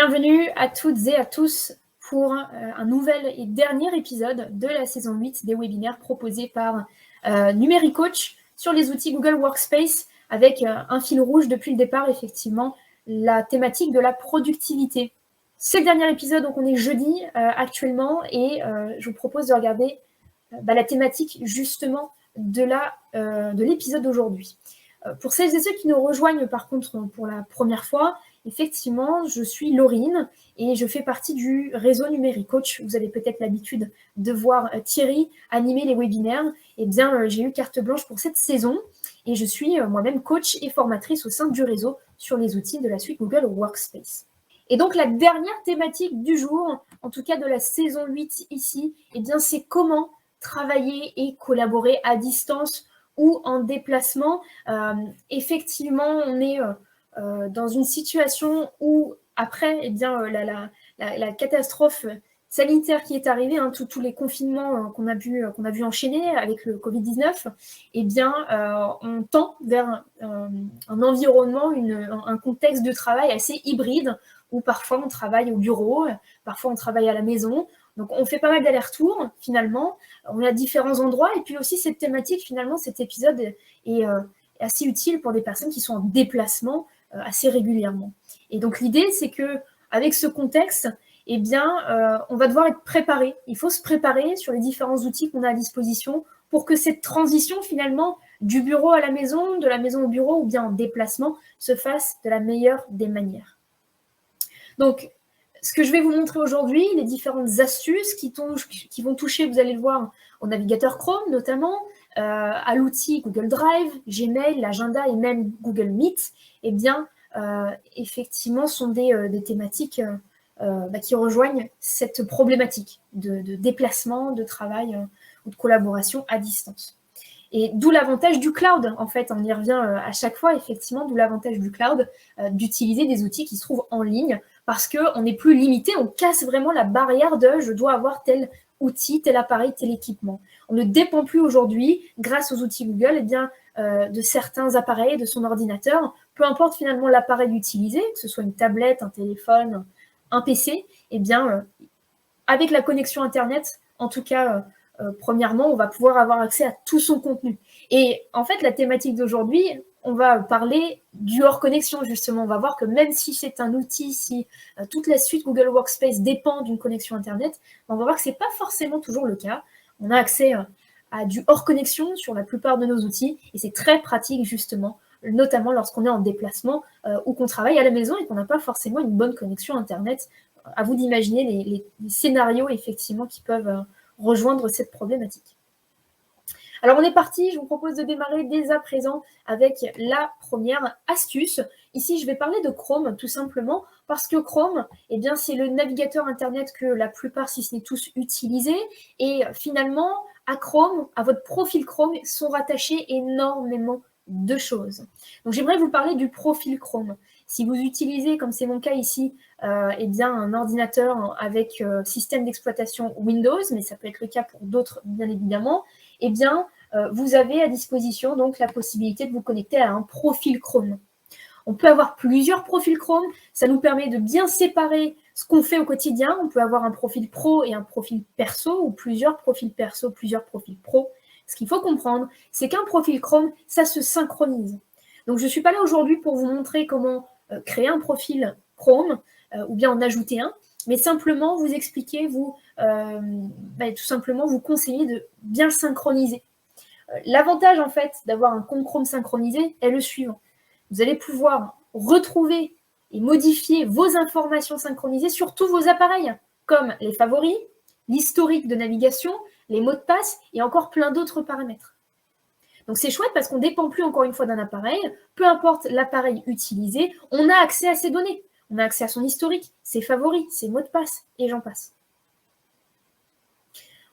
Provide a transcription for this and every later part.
Bienvenue à toutes et à tous pour un nouvel et dernier épisode de la saison 8 des webinaires proposés par Numéricoach sur les outils Google Workspace avec un fil rouge depuis le départ, effectivement, la thématique de la productivité. C'est le dernier épisode, donc on est jeudi actuellement et je vous propose de regarder la thématique justement de l'épisode d'aujourd'hui. Pour celles et ceux qui nous rejoignent par contre pour la première fois, effectivement, je suis Laurine et je fais partie du réseau Numéricoach. Vous avez peut-être l'habitude de voir Thierry animer les webinaires. Eh bien, j'ai eu carte blanche pour cette saison et je suis moi-même coach et formatrice au sein du réseau sur les outils de la suite Google Workspace. Et donc, la dernière thématique du jour, en tout cas de la saison 8 ici, eh bien, c'est comment travailler et collaborer à distance ou en déplacement. Effectivement, on est dans une situation où, après eh bien, la catastrophe sanitaire qui est arrivée, tous les confinements qu'on a vu enchaîner avec le Covid-19, eh bien, on tend vers un environnement, un contexte de travail assez hybride, où parfois on travaille au bureau, parfois on travaille à la maison. Donc on fait pas mal d'allers-retours finalement, on a différents endroits, et puis aussi cette thématique, finalement, cet épisode est assez utile pour des personnes qui sont en déplacement assez régulièrement. Et donc l'idée, c'est que avec ce contexte, eh bien, on va devoir être préparé. Il faut se préparer sur les différents outils qu'on a à disposition pour que cette transition, finalement, du bureau à la maison, de la maison au bureau ou bien en déplacement, se fasse de la meilleure des manières. Donc, ce que je vais vous montrer aujourd'hui, les différentes astuces qui vont toucher, vous allez le voir, au navigateur Chrome notamment, à l'outil Google Drive, Gmail, l'agenda et même Google Meet, eh bien, effectivement, sont des thématiques qui rejoignent cette problématique de déplacement, de travail ou de collaboration à distance. Et d'où l'avantage du cloud, en fait, on y revient à chaque fois, effectivement, d'où l'avantage du cloud, d'utiliser des outils qui se trouvent en ligne, parce qu'on n'est plus limité, on casse vraiment la barrière de « je dois avoir tel outil, tel appareil, tel équipement ». On ne dépend plus aujourd'hui, grâce aux outils Google, eh bien, de certains appareils, de son ordinateur, peu importe finalement l'appareil utilisé, que ce soit une tablette, un téléphone, un PC, eh bien, avec la connexion Internet, en tout cas, premièrement, on va pouvoir avoir accès à tout son contenu. Et en fait, la thématique d'aujourd'hui, on va parler du hors connexion, justement. On va voir que même si c'est un outil, si toute la suite Google Workspace dépend d'une connexion Internet, on va voir que ce n'est pas forcément toujours le cas. On a accès à du hors connexion sur la plupart de nos outils et c'est très pratique, justement, notamment lorsqu'on est en déplacement ou qu'on travaille à la maison et qu'on n'a pas forcément une bonne connexion Internet. À vous d'imaginer les scénarios, effectivement, qui peuvent rejoindre cette problématique. Alors on est parti, je vous propose de démarrer dès à présent avec la première astuce. Ici, je vais parler de Chrome, tout simplement, parce que Chrome, eh bien, c'est le navigateur Internet que la plupart, si ce n'est tous, utilisez. Et finalement, à Chrome, à votre profil Chrome, sont rattachés énormément de choses. Donc j'aimerais vous parler du profil Chrome. Si vous utilisez, comme c'est mon cas ici, eh bien, un ordinateur avec système d'exploitation Windows, mais ça peut être le cas pour d'autres, bien évidemment, eh bien, vous avez à disposition donc la possibilité de vous connecter à un profil Chrome. On peut avoir plusieurs profils Chrome, ça nous permet de bien séparer ce qu'on fait au quotidien. On peut avoir un profil pro et un profil perso, ou plusieurs profils perso, plusieurs profils pro. Ce qu'il faut comprendre, c'est qu'un profil Chrome, ça se synchronise. Donc, je ne suis pas là aujourd'hui pour vous montrer comment créer un profil Chrome ou bien en ajouter un, mais simplement vous expliquer, tout simplement vous conseiller de bien le synchroniser. L'avantage, en fait, d'avoir un compte Chrome synchronisé est le suivant. Vous allez pouvoir retrouver et modifier vos informations synchronisées sur tous vos appareils, comme les favoris, l'historique de navigation, les mots de passe et encore plein d'autres paramètres. Donc c'est chouette parce qu'on ne dépend plus encore une fois d'un appareil, peu importe l'appareil utilisé, on a accès à ces données. On a accès à son historique, ses favoris, ses mots de passe, et j'en passe.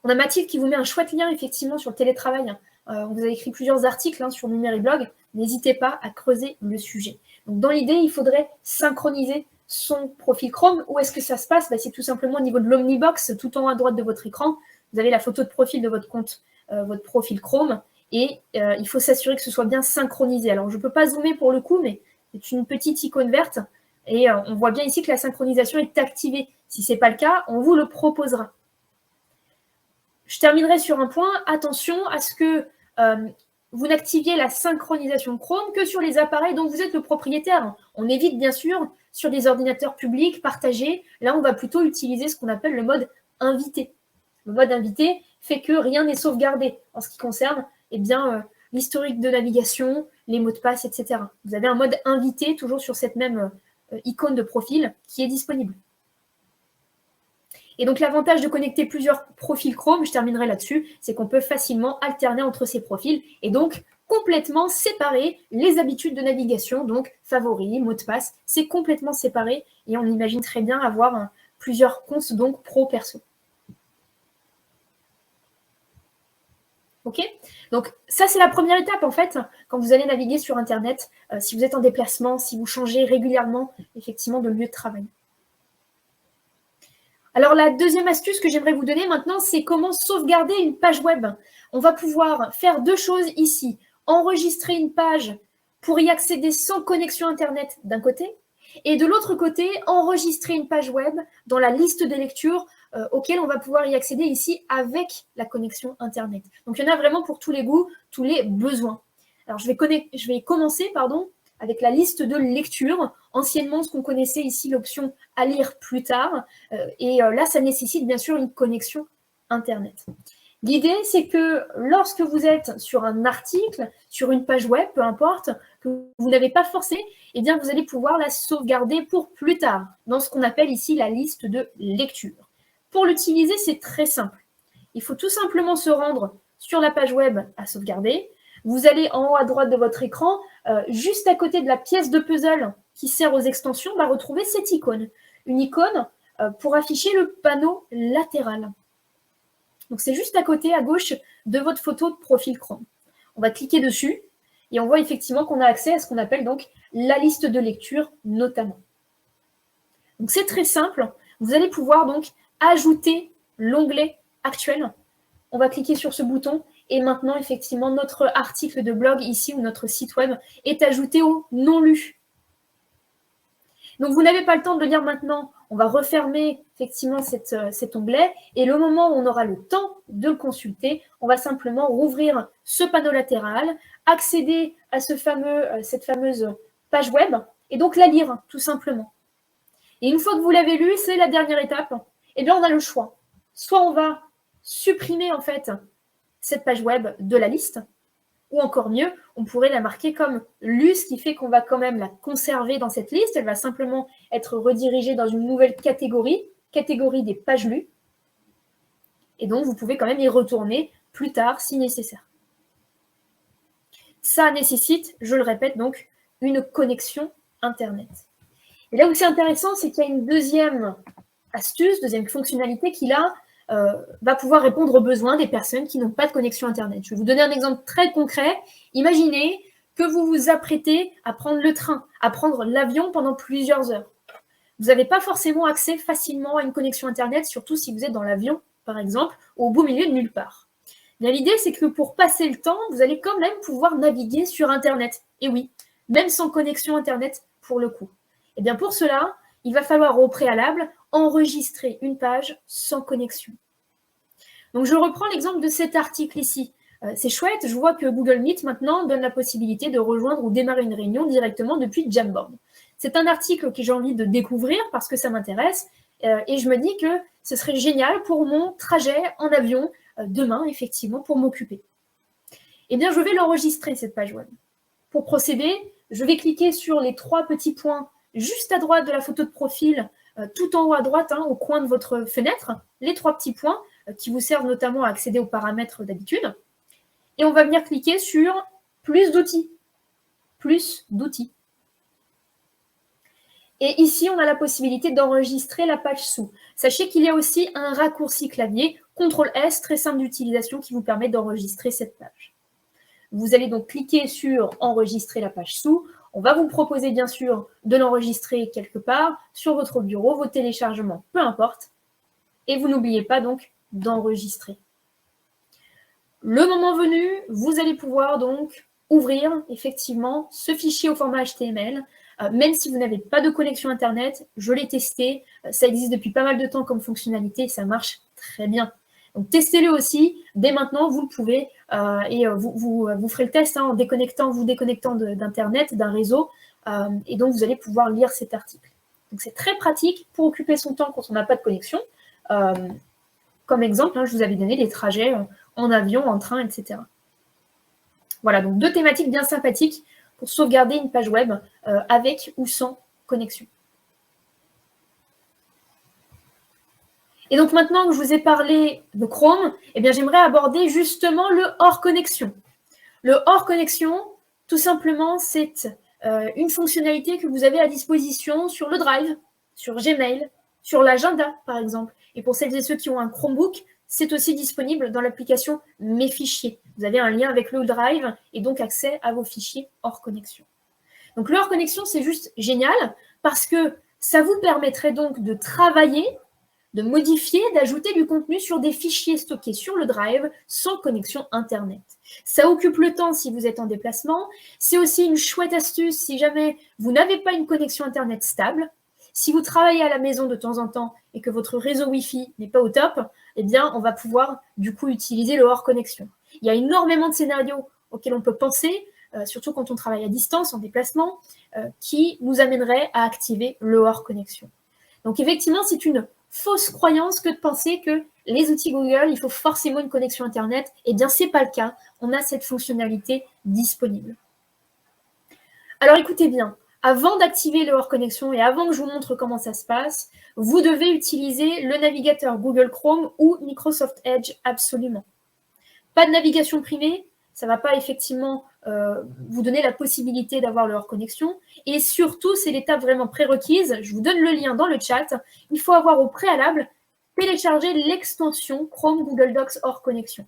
On a Mathilde qui vous met un chouette lien, effectivement, sur le télétravail. On vous a écrit plusieurs articles sur Numériblog. N'hésitez pas à creuser le sujet. Donc, dans l'idée, il faudrait synchroniser son profil Chrome. Où est-ce que ça se passe ? C'est tout simplement au niveau de l'Omnibox, tout en haut à droite de votre écran. Vous avez la photo de profil de votre compte, votre profil Chrome. Et il faut s'assurer que ce soit bien synchronisé. Alors, je ne peux pas zoomer pour le coup, mais c'est une petite icône verte. Et on voit bien ici que la synchronisation est activée. Si ce n'est pas le cas, on vous le proposera. Je terminerai sur un point. Attention à ce que vous n'activiez la synchronisation Chrome que sur les appareils dont vous êtes le propriétaire. On évite bien sûr sur des ordinateurs publics, partagés. Là, on va plutôt utiliser ce qu'on appelle le mode invité. Le mode invité fait que rien n'est sauvegardé en ce qui concerne l'historique de navigation, les mots de passe, etc. Vous avez un mode invité toujours sur cette même icône de profil qui est disponible. Et donc l'avantage de connecter plusieurs profils Chrome, je terminerai là-dessus, c'est qu'on peut facilement alterner entre ces profils et donc complètement séparer les habitudes de navigation, donc favoris, mots de passe, c'est complètement séparé et on imagine très bien avoir plusieurs comptes donc pro-perso. Ok, donc ça c'est la première étape en fait, quand vous allez naviguer sur Internet, si vous êtes en déplacement, si vous changez régulièrement effectivement de lieu de travail. Alors la deuxième astuce que j'aimerais vous donner maintenant, c'est comment sauvegarder une page web. On va pouvoir faire deux choses ici. Enregistrer une page pour y accéder sans connexion Internet d'un côté, et de l'autre côté, enregistrer une page web dans la liste des lectures auquel on va pouvoir y accéder ici avec la connexion Internet. Donc il y en a vraiment pour tous les goûts, tous les besoins. Alors je vais commencer avec la liste de lecture. Anciennement, ce qu'on connaissait ici, l'option « à lire plus tard ». Là, ça nécessite bien sûr une connexion Internet. L'idée, c'est que lorsque vous êtes sur un article, sur une page web, peu importe, que vous n'avez pas forcé, eh bien, vous allez pouvoir la sauvegarder pour plus tard, dans ce qu'on appelle ici la liste de lecture. Pour l'utiliser, c'est très simple. Il faut tout simplement se rendre sur la page web à sauvegarder. Vous allez en haut à droite de votre écran, juste à côté de la pièce de puzzle qui sert aux extensions, retrouver cette icône. Une icône pour afficher le panneau latéral. Donc, c'est juste à côté, à gauche, de votre photo de profil Chrome. On va cliquer dessus et on voit effectivement qu'on a accès à ce qu'on appelle donc la liste de lecture notamment. Donc, c'est très simple. Vous allez pouvoir donc ajouter l'onglet actuel. On va cliquer sur ce bouton et maintenant, effectivement, notre article de blog ici ou notre site web est ajouté au non lu. Donc, vous n'avez pas le temps de le lire maintenant. On va refermer effectivement cet onglet et le moment où on aura le temps de le consulter, on va simplement rouvrir ce panneau latéral, accéder à cette fameuse page web et donc la lire tout simplement. Et une fois que vous l'avez lu, c'est la dernière étape, et bien on a le choix. Soit on va supprimer en fait cette page web de la liste, ou encore mieux, on pourrait la marquer comme lue, ce qui fait qu'on va quand même la conserver dans cette liste. Elle va simplement être redirigée dans une nouvelle catégorie des pages lues. Et donc, vous pouvez quand même y retourner plus tard si nécessaire. Ça nécessite, je le répète, donc, une connexion Internet. Et là où c'est intéressant, c'est qu'il y a une deuxième astuce, deuxième fonctionnalité qui, là, va pouvoir répondre aux besoins des personnes qui n'ont pas de connexion Internet. Je vais vous donner un exemple très concret. Imaginez que vous vous apprêtez à prendre le train, à prendre l'avion pendant plusieurs heures. Vous n'avez pas forcément accès facilement à une connexion Internet, surtout si vous êtes dans l'avion, par exemple, au beau milieu de nulle part. Bien, l'idée, c'est que pour passer le temps, vous allez quand même pouvoir naviguer sur Internet. Et oui, même sans connexion Internet pour le coup. Et bien, pour cela, il va falloir au préalable enregistrer une page sans connexion. Donc, je reprends l'exemple de cet article ici. C'est chouette, je vois que Google Meet maintenant donne la possibilité de rejoindre ou démarrer une réunion directement depuis Jamboard. C'est un article que j'ai envie de découvrir parce que ça m'intéresse et je me dis que ce serait génial pour mon trajet en avion demain, effectivement, pour m'occuper. Eh bien, je vais l'enregistrer, cette page web. Pour procéder, je vais cliquer sur les trois petits points juste à droite de la photo de profil, tout en haut à droite, au coin de votre fenêtre, les trois petits points qui vous servent notamment à accéder aux paramètres d'habitude. Et on va venir cliquer sur « Plus d'outils ». Plus d'outils. Et ici, on a la possibilité d'enregistrer la page sous. Sachez qu'il y a aussi un raccourci clavier, CTRL-S, très simple d'utilisation, qui vous permet d'enregistrer cette page. Vous allez donc cliquer sur « Enregistrer la page sous ». On va vous proposer, bien sûr, de l'enregistrer quelque part, sur votre bureau, vos téléchargements, peu importe. Et vous n'oubliez pas donc d'enregistrer. Le moment venu, vous allez pouvoir donc ouvrir effectivement ce fichier au format HTML même si vous n'avez pas de connexion Internet, je l'ai testé, ça existe depuis pas mal de temps comme fonctionnalité, ça marche très bien. Donc testez-le aussi, dès maintenant, vous le pouvez, et vous ferez le test en vous déconnectant d'Internet, d'un réseau, et donc vous allez pouvoir lire cet article. Donc c'est très pratique pour occuper son temps quand on n'a pas de connexion. Comme exemple, je vous avais donné des trajets en avion, en train, etc. Voilà, donc 2 thématiques bien sympathiques pour sauvegarder une page web avec ou sans connexion. Et donc maintenant que je vous ai parlé de Chrome, eh bien j'aimerais aborder justement le hors connexion. Le hors connexion, tout simplement, c'est une fonctionnalité que vous avez à disposition sur le Drive, sur Gmail, sur l'agenda par exemple. Et pour celles et ceux qui ont un Chromebook, c'est aussi disponible dans l'application Mes fichiers. Vous avez un lien avec le Drive et donc accès à vos fichiers hors connexion. Donc le hors connexion, c'est juste génial parce que ça vous permettrait donc de travailler, de modifier, d'ajouter du contenu sur des fichiers stockés sur le Drive sans connexion Internet. Ça occupe le temps si vous êtes en déplacement. C'est aussi une chouette astuce si jamais vous n'avez pas une connexion Internet stable. Si vous travaillez à la maison de temps en temps et que votre réseau Wi-Fi n'est pas au top, eh bien, on va pouvoir du coup utiliser le hors connexion. Il y a énormément de scénarios auxquels on peut penser, surtout quand on travaille à distance, en déplacement, qui nous amèneraient à activer le hors connexion. Donc effectivement, c'est une fausse croyance que de penser que les outils Google, il faut forcément une connexion Internet. Eh bien, ce n'est pas le cas. On a cette fonctionnalité disponible. Alors, écoutez bien. Avant d'activer le hors connexion et avant que je vous montre comment ça se passe, vous devez utiliser le navigateur Google Chrome ou Microsoft Edge absolument. Pas de navigation privée, ça ne va pas effectivement vous donner la possibilité d'avoir le hors connexion. Et surtout, c'est l'étape vraiment prérequise. Je vous donne le lien dans le chat. Il faut avoir au préalable téléchargé l'extension Chrome Google Docs hors connexion.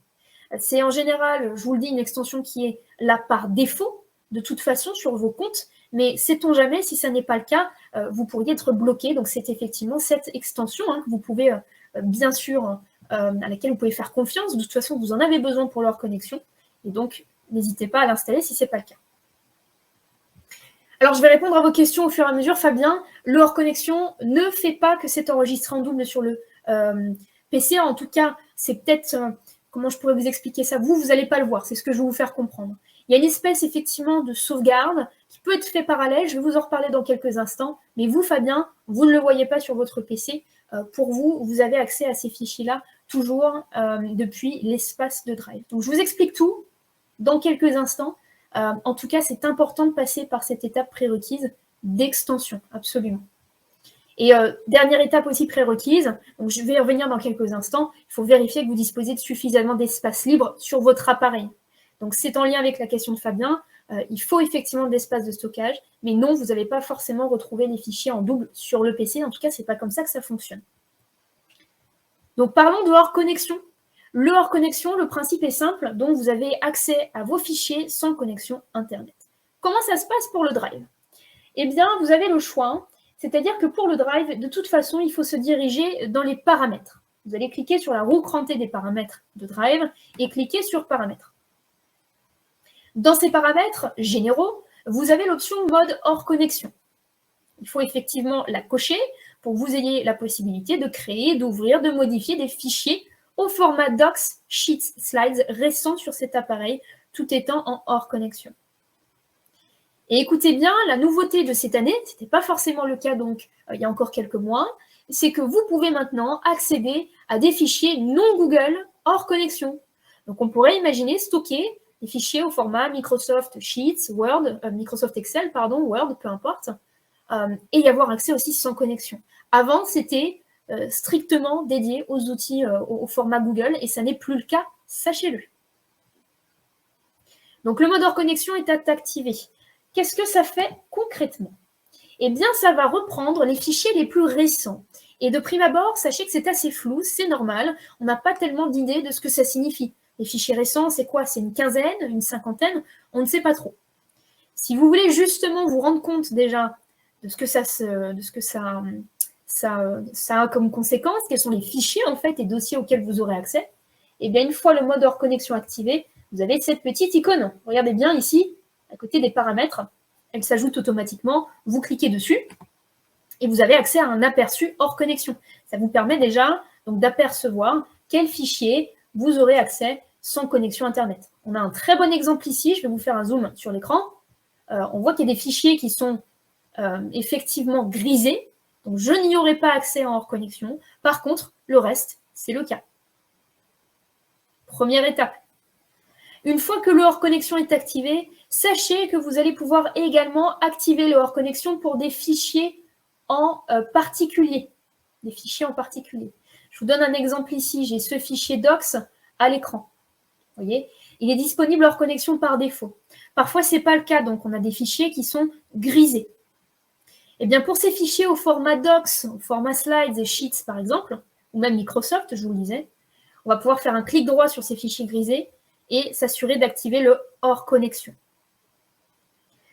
C'est en général, je vous le dis, une extension qui est là par défaut, de toute façon, sur vos comptes. Mais sait-on jamais, si ça n'est pas le cas, vous pourriez être bloqué. Donc, c'est effectivement cette extension que vous pouvez, bien sûr, à laquelle vous pouvez faire confiance. De toute façon, vous en avez besoin pour leur connexion. Et donc, n'hésitez pas à l'installer si ce n'est pas le cas. Alors, je vais répondre à vos questions au fur et à mesure. Fabien, le hors connexion ne fait pas que c'est enregistré en double sur le PC. En tout cas, c'est peut-être... comment je pourrais vous expliquer ça? Vous n'allez pas le voir. C'est ce que je vais vous faire comprendre. Il y a une espèce, effectivement, de sauvegarde qui peut être fait parallèle. Je vais vous en reparler dans quelques instants. Mais vous, Fabien, vous ne le voyez pas sur votre PC. Pour vous, vous avez accès à ces fichiers-là toujours depuis l'espace de Drive. Donc, je vous explique tout dans quelques instants. En tout cas, c'est important de passer par cette étape prérequise d'extension, absolument. Et dernière étape aussi prérequise, donc je vais y revenir dans quelques instants, il faut vérifier que vous disposez de suffisamment d'espace libre sur votre appareil. Donc c'est en lien avec la question de Fabien, il faut effectivement de l'espace de stockage, mais non, vous n'allez pas forcément retrouver les fichiers en double sur le PC, en tout cas, ce n'est pas comme ça que ça fonctionne. Donc parlons de hors connexion. Le hors connexion, le principe est simple, donc vous avez accès à vos fichiers sans connexion Internet. Comment ça se passe pour le Drive? Eh bien, vous avez le choix, c'est-à-dire que pour le Drive, de toute façon, il faut se diriger dans les paramètres. Vous allez cliquer sur la roue crantée des paramètres de Drive et cliquer sur paramètres. Dans ces paramètres généraux, vous avez l'option mode hors connexion. Il faut effectivement la cocher pour que vous ayez la possibilité de créer, d'ouvrir, de modifier des fichiers au format Docs, Sheets, Slides récents sur cet appareil, tout étant en hors connexion. Et écoutez bien, la nouveauté de cette année, ce n'était pas forcément le cas donc il y a encore quelques mois, c'est que vous pouvez maintenant accéder à des fichiers non Google hors connexion. Donc on pourrait imaginer stocker des fichiers au format Microsoft Sheets, Word, Microsoft Excel, pardon, Word, peu importe, et y avoir accès aussi sans connexion. Avant, c'était strictement dédié aux outils au format Google, et ça n'est plus le cas, sachez-le. Donc le mode hors connexion est activé. Qu'est-ce que ça fait concrètement? Eh bien, ça va reprendre les fichiers les plus récents. Et de prime abord, sachez que c'est assez flou, c'est normal, on n'a pas tellement d'idée de ce que ça signifie. Les fichiers récents, c'est quoi? C'est une quinzaine, une cinquantaine? On ne sait pas trop. Si vous voulez justement vous rendre compte déjà de ce que ça a comme conséquence, quels sont les fichiers en fait et dossiers auxquels vous aurez accès, eh bien une fois le mode hors connexion activé, vous avez cette petite icône. Regardez bien ici, à côté des paramètres, elle s'ajoute automatiquement, vous cliquez dessus et vous avez accès à un aperçu hors connexion. Ça vous permet déjà donc d'apercevoir quel fichier vous aurez accès sans connexion Internet. On a un très bon exemple ici, je vais vous faire un zoom sur l'écran. On voit qu'il y a des fichiers qui sont effectivement grisés, donc je n'y aurai pas accès en hors connexion. Par contre, le reste, c'est le cas. Première étape. Une fois que le hors connexion est activé, sachez que vous allez pouvoir également activer le hors connexion pour des fichiers en particulier. Des fichiers en particulier. Je vous donne un exemple ici. J'ai ce fichier docs à l'écran. Vous voyez, il est disponible hors connexion par défaut. Parfois, ce n'est pas le cas, donc on a des fichiers qui sont grisés. Et bien, pour ces fichiers au format docs, au format slides et sheets par exemple, ou même Microsoft, je vous le disais, on va pouvoir faire un clic droit sur ces fichiers grisés et s'assurer d'activer le hors connexion.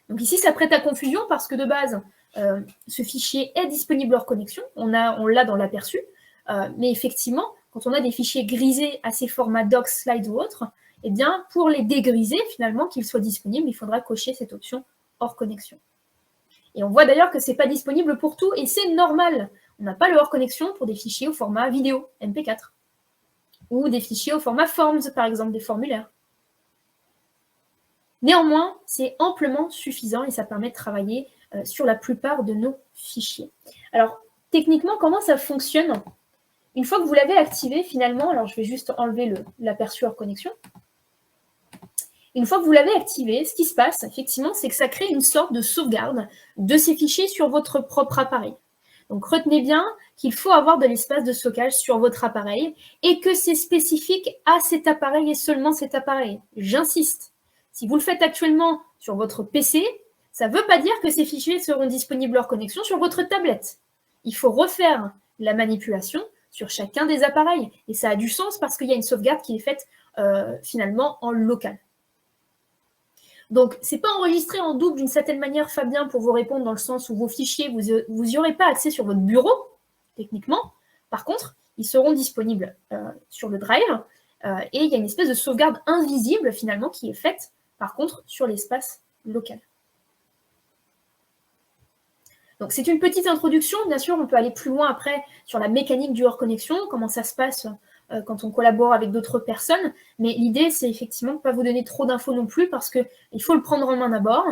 Donc ici, ça prête à confusion parce que de base, ce fichier est disponible hors connexion, on l'a dans l'aperçu, mais effectivement, quand on a des fichiers grisés à ces formats docs, slides ou autres, eh bien, pour les dégriser, finalement, qu'ils soient disponibles, il faudra cocher cette option hors connexion. Et on voit d'ailleurs que ce n'est pas disponible pour tout, et c'est normal. On n'a pas le hors connexion pour des fichiers au format vidéo, MP4, ou des fichiers au format Forms, par exemple, des formulaires. Néanmoins, c'est amplement suffisant et ça permet de travailler sur la plupart de nos fichiers. Alors, techniquement, comment ça fonctionne? Une fois que vous l'avez activé, finalement, alors je vais juste enlever l'aperçu hors connexion. Une fois que vous l'avez activé, ce qui se passe, effectivement, c'est que ça crée une sorte de sauvegarde de ces fichiers sur votre propre appareil. Donc, retenez bien qu'il faut avoir de l'espace de stockage sur votre appareil et que c'est spécifique à cet appareil et seulement cet appareil. J'insiste. Si vous le faites actuellement sur votre PC, ça ne veut pas dire que ces fichiers seront disponibles hors connexion sur votre tablette. Il faut refaire la manipulation sur chacun des appareils. Et ça a du sens parce qu'il y a une sauvegarde qui est faite finalement en local. Donc, ce n'est pas enregistré en double d'une certaine manière, Fabien, pour vous répondre dans le sens où vos fichiers, vous n'y aurez pas accès sur votre bureau, techniquement. Par contre, ils seront disponibles sur le drive et il y a une espèce de sauvegarde invisible, finalement, qui est faite, par contre, sur l'espace local. Donc, c'est une petite introduction. Bien sûr, on peut aller plus loin après sur la mécanique du hors connexion, comment ça se passe quand on collabore avec d'autres personnes. Mais l'idée, c'est effectivement de ne pas vous donner trop d'infos non plus parce qu'il faut le prendre en main d'abord.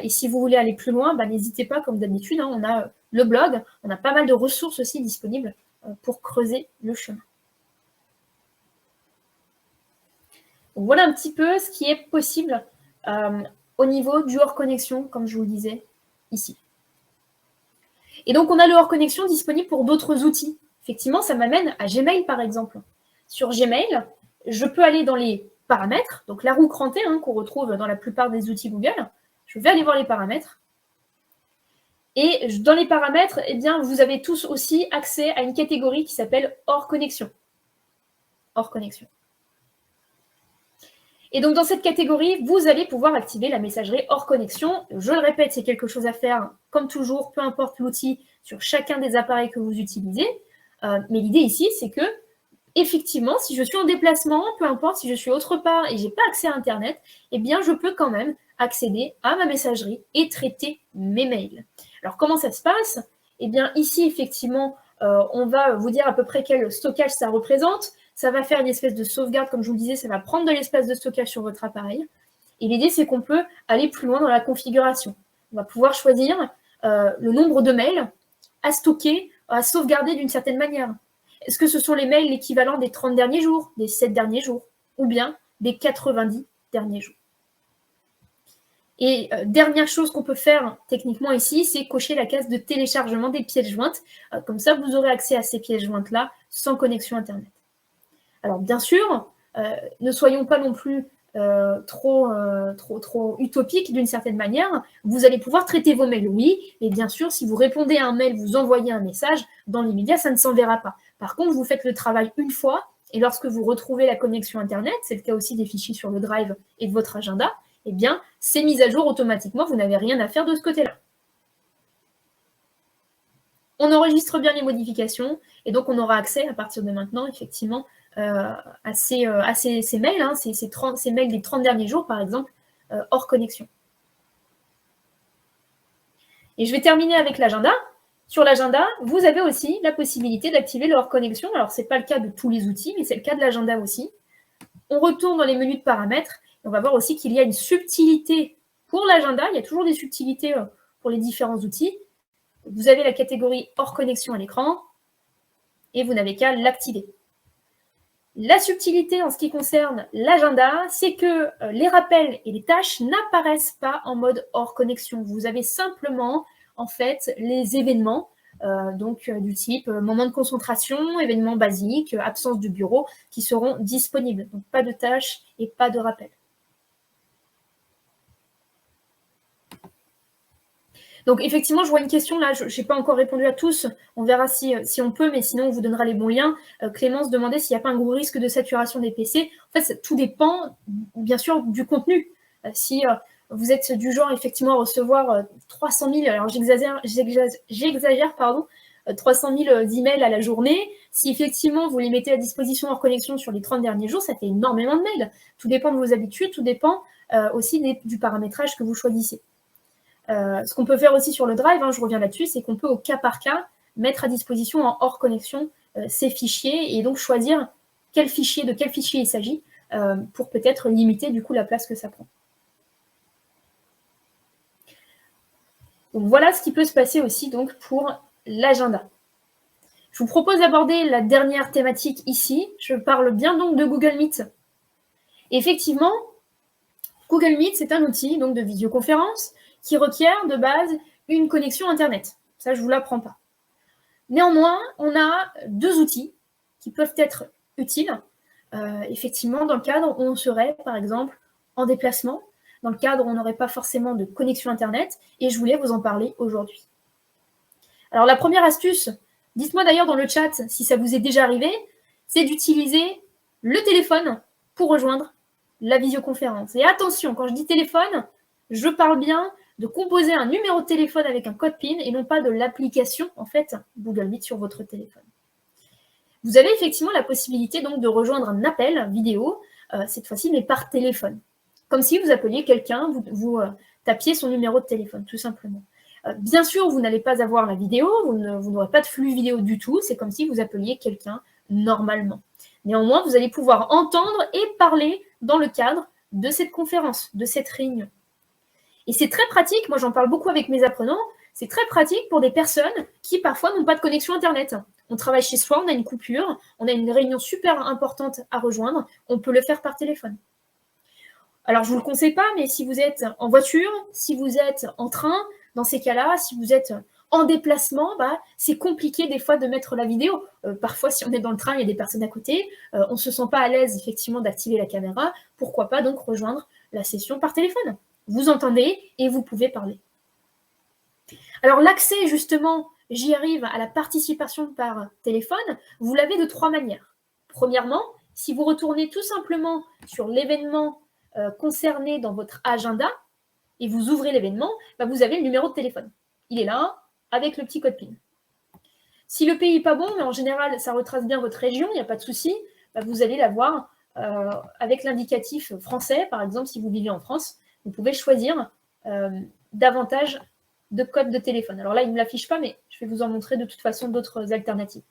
Et si vous voulez aller plus loin, n'hésitez pas, comme d'habitude. On a le blog, on a pas mal de ressources aussi disponibles pour creuser le chemin. Donc, voilà un petit peu ce qui est possible au niveau du hors connexion, comme je vous le disais ici. Et donc, on a le hors connexion disponible pour d'autres outils. Effectivement, ça m'amène à Gmail, par exemple. Sur Gmail, je peux aller dans les paramètres, donc la roue crantée qu'on retrouve dans la plupart des outils Google. Je vais aller voir les paramètres. Et dans les paramètres, eh bien, vous avez tous aussi accès à une catégorie qui s'appelle hors connexion. Hors connexion. Et donc, dans cette catégorie, vous allez pouvoir activer la messagerie hors connexion. Je le répète, c'est quelque chose à faire, comme toujours, peu importe l'outil, sur chacun des appareils que vous utilisez. Mais l'idée ici, c'est que, effectivement, si je suis en déplacement, peu importe si je suis autre part et je n'ai pas accès à Internet, eh bien, je peux quand même accéder à ma messagerie et traiter mes mails. Alors, comment ça se passe? Eh bien, ici, effectivement, on va vous dire à peu près quel stockage ça représente. Ça va faire une espèce de sauvegarde, comme je vous le disais, ça va prendre de l'espace de stockage sur votre appareil. Et l'idée, c'est qu'on peut aller plus loin dans la configuration. On va pouvoir choisir le nombre de mails à stocker, à sauvegarder d'une certaine manière. Est-ce que ce sont les mails l'équivalent des 30 derniers jours, des 7 derniers jours, ou bien des 90 derniers jours? Et dernière chose qu'on peut faire techniquement ici, c'est cocher la case de téléchargement des pièces jointes. Comme ça, vous aurez accès à ces pièces jointes-là sans connexion Internet. Alors, bien sûr, ne soyons pas non plus trop utopiques d'une certaine manière. Vous allez pouvoir traiter vos mails, oui, et bien sûr, si vous répondez à un mail, vous envoyez un message, dans l'immédiat, ça ne s'enverra pas. Par contre, vous faites le travail une fois, et lorsque vous retrouvez la connexion Internet, c'est le cas aussi des fichiers sur le Drive et de votre agenda, eh bien, c'est mis à jour automatiquement, vous n'avez rien à faire de ce côté-là. On enregistre bien les modifications, et donc on aura accès à partir de maintenant, effectivement, à ces mails, ces mails des 30 derniers jours, par exemple, hors connexion. Et je vais terminer avec l'agenda. Sur l'agenda, vous avez aussi la possibilité d'activer le hors connexion. Alors, ce n'est pas le cas de tous les outils, mais c'est le cas de l'agenda aussi. On retourne dans les menus de paramètres. Et on va voir aussi qu'il y a une subtilité pour l'agenda. Il y a toujours des subtilités pour les différents outils. Vous avez la catégorie hors connexion à l'écran et vous n'avez qu'à l'activer. La subtilité en ce qui concerne l'agenda, c'est que les rappels et les tâches n'apparaissent pas en mode hors connexion. Vous avez simplement, en fait, les événements, du type moment de concentration, événements basiques, absence du bureau, qui seront disponibles. Donc, pas de tâches et pas de rappels. Donc, effectivement, je vois une question là, je n'ai pas encore répondu à tous. On verra si on peut, mais sinon, on vous donnera les bons liens. Clémence demandait s'il n'y a pas un gros risque de saturation des PC. En fait, tout dépend, bien sûr, du contenu. Si vous êtes du genre, effectivement, à recevoir 300 000, alors j'exagère, 300 000 emails à la journée, si effectivement, vous les mettez à disposition hors connexion sur les 30 derniers jours, ça fait énormément de mails. Tout dépend de vos habitudes, tout dépend aussi du paramétrage que vous choisissez. Ce qu'on peut faire aussi sur le Drive, je reviens là-dessus, c'est qu'on peut au cas par cas mettre à disposition en hors connexion ces fichiers et donc choisir de quel fichier il s'agit pour peut-être limiter du coup la place que ça prend. Donc voilà ce qui peut se passer aussi donc pour l'agenda. Je vous propose d'aborder la dernière thématique ici. Je parle bien donc de Google Meet. Et effectivement, Google Meet, c'est un outil donc de visioconférence qui requiert de base une connexion Internet. Ça, je ne vous l'apprends pas. Néanmoins, on a deux outils qui peuvent être utiles, effectivement, dans le cadre où on serait, par exemple, en déplacement, dans le cadre où on n'aurait pas forcément de connexion Internet, et je voulais vous en parler aujourd'hui. Alors, la première astuce, dites-moi d'ailleurs dans le chat si ça vous est déjà arrivé, c'est d'utiliser le téléphone pour rejoindre la visioconférence. Et attention, quand je dis téléphone, je parle bien de composer un numéro de téléphone avec un code PIN et non pas de l'application, en fait, Google Meet sur votre téléphone. Vous avez effectivement la possibilité donc de rejoindre un appel vidéo, cette fois-ci, mais par téléphone. Comme si vous appeliez quelqu'un, vous tapiez son numéro de téléphone, tout simplement. Bien sûr, vous n'allez pas avoir la vidéo, vous n'aurez pas de flux vidéo du tout, c'est comme si vous appeliez quelqu'un normalement. Néanmoins, vous allez pouvoir entendre et parler dans le cadre de cette conférence, de cette réunion. Et c'est très pratique, moi j'en parle beaucoup avec mes apprenants, c'est très pratique pour des personnes qui parfois n'ont pas de connexion Internet. On travaille chez soi, on a une coupure, on a une réunion super importante à rejoindre, on peut le faire par téléphone. Alors je ne vous le conseille pas, mais si vous êtes en voiture, si vous êtes en train, dans ces cas-là, si vous êtes en déplacement, c'est compliqué des fois de mettre la vidéo. Parfois, si on est dans le train, il y a des personnes à côté, on ne se sent pas à l'aise effectivement d'activer la caméra, pourquoi pas donc rejoindre la session par téléphone. Vous entendez et vous pouvez parler. Alors l'accès justement, j'y arrive, à la participation par téléphone, vous l'avez de trois manières. Premièrement, si vous retournez tout simplement sur l'événement concerné dans votre agenda et vous ouvrez l'événement, vous avez le numéro de téléphone. Il est là, avec le petit code PIN. Si le pays n'est pas bon, mais en général, ça retrace bien votre région, il n'y a pas de souci, vous allez l'avoir avec l'indicatif français, par exemple, si vous vivez en France, vous pouvez choisir davantage de codes de téléphone. Alors là, il ne me l'affiche pas, mais je vais vous en montrer de toute façon d'autres alternatives.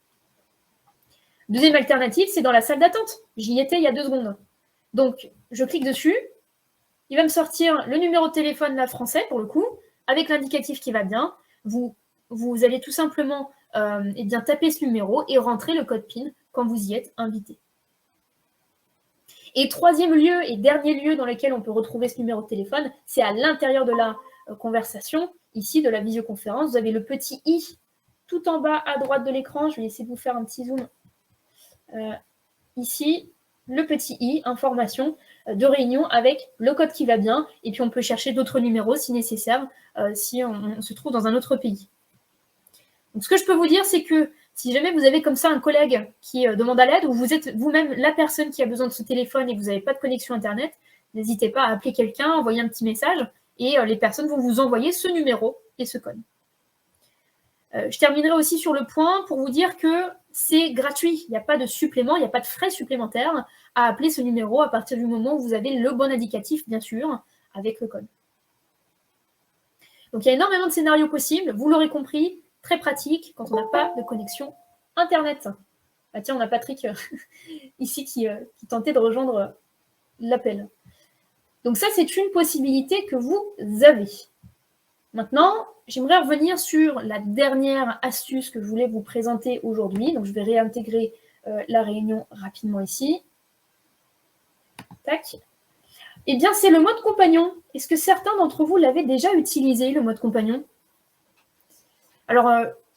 Deuxième alternative, c'est dans la salle d'attente. J'y étais il y a 2 secondes. Donc, je clique dessus. Il va me sortir le numéro de téléphone là français, pour le coup, avec l'indicatif qui va bien. Vous allez tout simplement taper ce numéro et rentrer le code PIN quand vous y êtes invité. Et troisième lieu et dernier lieu dans lequel on peut retrouver ce numéro de téléphone, c'est à l'intérieur de la conversation, ici de la visioconférence. Vous avez le petit i tout en bas à droite de l'écran. Je vais essayer de vous faire un petit zoom. Ici, le petit i, information de réunion avec le code qui va bien. Et puis, on peut chercher d'autres numéros si nécessaire, si on se trouve dans un autre pays. Donc, ce que je peux vous dire, c'est que si jamais vous avez comme ça un collègue qui demande à l'aide ou vous êtes vous-même la personne qui a besoin de ce téléphone et que vous n'avez pas de connexion Internet, n'hésitez pas à appeler quelqu'un, envoyer un petit message et les personnes vont vous envoyer ce numéro et ce code. Je terminerai aussi sur le point pour vous dire que c'est gratuit. Il n'y a pas de supplément, il n'y a pas de frais supplémentaires à appeler ce numéro à partir du moment où vous avez le bon indicatif, bien sûr, avec le code. Donc, il y a énormément de scénarios possibles. Vous l'aurez compris, très pratique quand on n'a pas de connexion Internet. Ah, tiens, on a Patrick ici qui tentait de rejoindre l'appel. Donc ça, c'est une possibilité que vous avez. Maintenant, j'aimerais revenir sur la dernière astuce que je voulais vous présenter aujourd'hui. Donc, je vais réintégrer la réunion rapidement ici. Tac. Eh bien, c'est le mode compagnon. Est-ce que certains d'entre vous l'avaient déjà utilisé, le mode compagnon? Alors,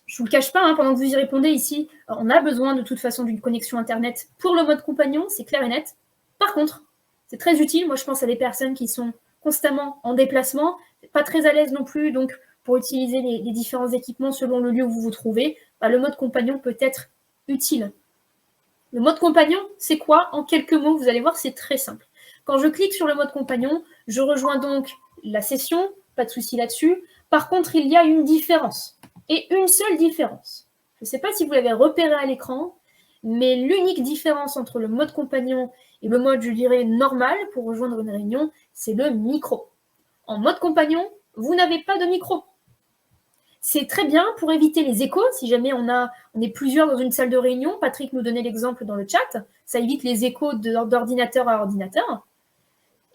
je ne vous le cache pas, pendant que vous y répondez ici, on a besoin de toute façon d'une connexion Internet pour le mode compagnon, c'est clair et net. Par contre, c'est très utile. Moi, je pense à des personnes qui sont constamment en déplacement, pas très à l'aise non plus, donc pour utiliser les différents équipements selon le lieu où vous vous trouvez, le mode compagnon peut être utile. Le mode compagnon, c'est quoi? En quelques mots, vous allez voir, c'est très simple. Quand je clique sur le mode compagnon, je rejoins donc la session, pas de souci là-dessus. Par contre, il y a une différence, et une seule différence. Je ne sais pas si vous l'avez repéré à l'écran, mais l'unique différence entre le mode compagnon et le mode, je dirais, normal pour rejoindre une réunion, c'est le micro. En mode compagnon, vous n'avez pas de micro. C'est très bien pour éviter les échos, si jamais on est plusieurs dans une salle de réunion. Patrick nous donnait l'exemple dans le chat. Ça évite les échos d'ordinateur à ordinateur.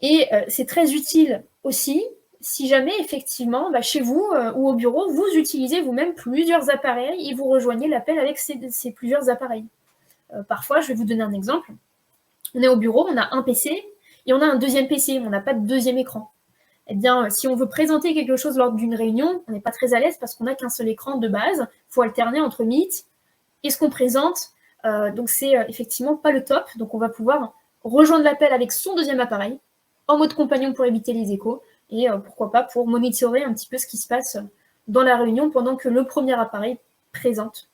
Et c'est très utile aussi si jamais, effectivement, chez vous ou au bureau, vous utilisez vous-même plusieurs appareils et vous rejoignez l'appel avec ces plusieurs appareils. Parfois, je vais vous donner un exemple. On est au bureau, on a un PC et on a un deuxième PC, mais on n'a pas de deuxième écran. Eh bien, si on veut présenter quelque chose lors d'une réunion, on n'est pas très à l'aise parce qu'on n'a qu'un seul écran de base. Il faut alterner entre Meet et ce qu'on présente. Donc, c'est effectivement pas le top. Donc, on va pouvoir rejoindre l'appel avec son deuxième appareil en mode compagnon pour éviter les échos et pourquoi pas pour monitorer un petit peu ce qui se passe dans la réunion pendant que le premier appareil présente,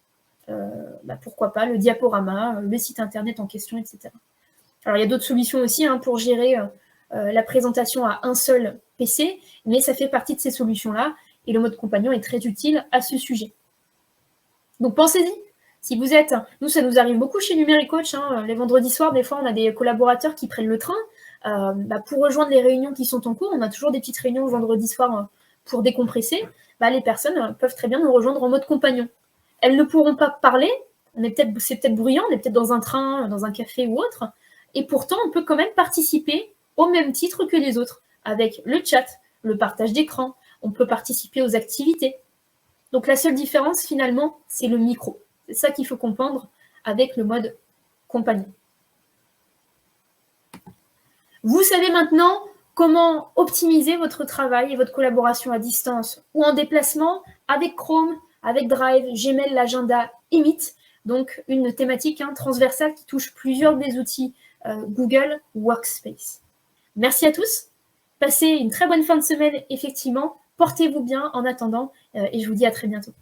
pourquoi pas, le diaporama, le site internet en question, etc. Alors, il y a d'autres solutions aussi pour gérer la présentation à un seul PC, mais ça fait partie de ces solutions-là et le mode compagnon est très utile à ce sujet. Donc, pensez-y. Si vous êtes, nous, ça nous arrive beaucoup chez Numéricoach, les vendredis soirs, des fois, on a des collaborateurs qui prennent le train pour rejoindre les réunions qui sont en cours. On a toujours des petites réunions le vendredi soir pour décompresser. Les personnes peuvent très bien nous rejoindre en mode compagnon. Elles ne pourront pas parler, c'est peut-être bruyant, on est peut-être dans un train, dans un café ou autre, et pourtant, on peut quand même participer au même titre que les autres, avec le chat, le partage d'écran, on peut participer aux activités. Donc la seule différence, finalement, c'est le micro. C'est ça qu'il faut comprendre avec le mode compagnon. Vous savez maintenant comment optimiser votre travail et votre collaboration à distance ou en déplacement avec Chrome, avec Drive, Gmail, l'agenda et Meet. Donc une thématique transversale qui touche plusieurs des outils Google Workspace. Merci à tous. Passez une très bonne fin de semaine, effectivement. Portez-vous bien en attendant et je vous dis à très bientôt.